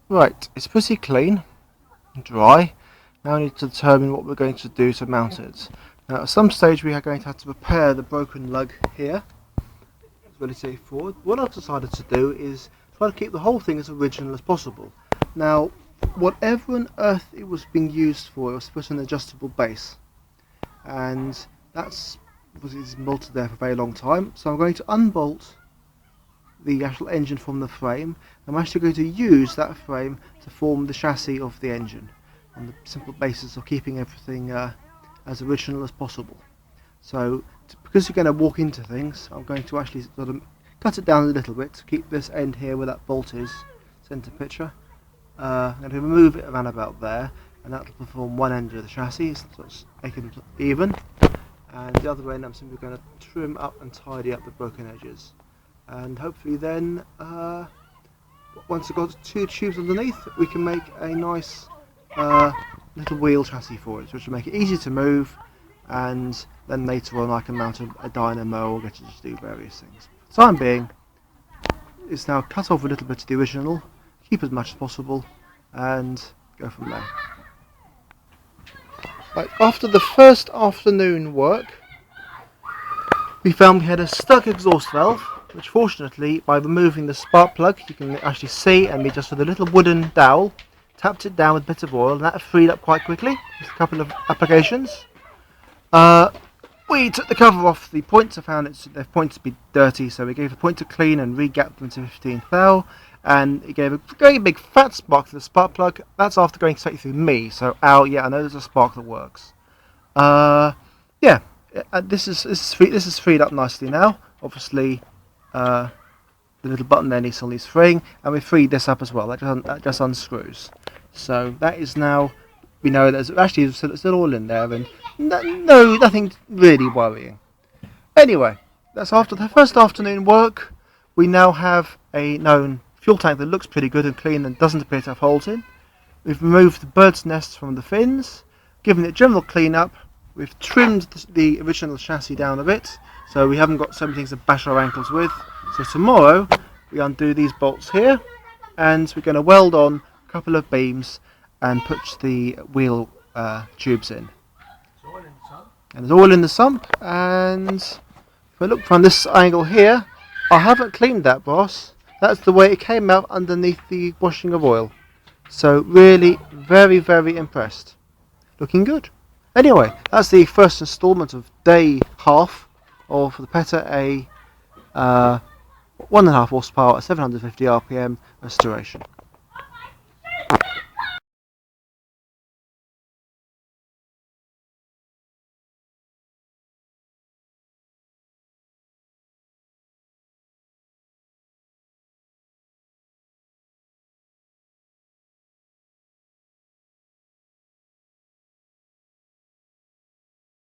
Right, it's pretty clean and dry. Now we need to determine what we're going to do to mount it. Now at some stage we are going to have to repair the broken lug here. It's really straightforward. What I've decided to do is try to keep the whole thing as original as possible. Now, whatever on earth it was being used for, it was supposed to be an adjustable base. And that's it's bolted there for a very long time. So I'm going to unbolt the actual engine from the frame. I'm actually going to use that frame to form the chassis of the engine on the simple basis of keeping everything as original as possible. So because you're going to walk into things, I'm going to actually sort of cut it down a little bit to keep this end here where that bolt is, centre picture. I'm going to remove it around about there, and that will form one end of the chassis, so it's making it even. And the other end I'm simply going to trim up and tidy up the broken edges. And hopefully then, once we've got two tubes underneath, we can make a nice little wheel chassis for it, which will make it easy to move, and then later on I can mount a dynamo or get it to do various things. For the time being, it's now cut off a little bit of the original, keep as much as possible, and go from there. Right, after the first afternoon work, we found we had a stuck exhaust valve, which fortunately, by removing the spark plug, you can actually see, and we just with a little wooden dowel tapped it down with a bit of oil, and that freed up quite quickly. Just a couple of applications. We took the cover off the points. I found the points to be dirty, so we gave the point a clean and re-gapped them to 15 thou, and it gave a very big fat spark to the spark plug. That's after going straight through me, so ow, yeah, I know there's a spark that works. Yeah, this is freed up nicely now. Obviously, the little button there still needs freeing, and we freed this up as well. That just unscrews. So that is now, we know there's actually still all in there, and nothing really worrying. Anyway, that's after the first afternoon work. We now have a known fuel tank that looks pretty good and clean and doesn't appear to have holes in. We've removed the bird's nests from the fins, given it general clean up. We've trimmed the original chassis down a bit, so we haven't got so many things to bash our ankles with. So tomorrow we undo these bolts here, and we're going to weld on a couple of beams and put the wheel tubes in. And there's oil in the sump, and if I look from this angle here, I haven't cleaned that brass. That's the way it came out underneath the washing of oil. So really very, very impressed. Looking good. Anyway, that's the first instalment of day half of the Peta A 1.5 horsepower at 750 RPM restoration.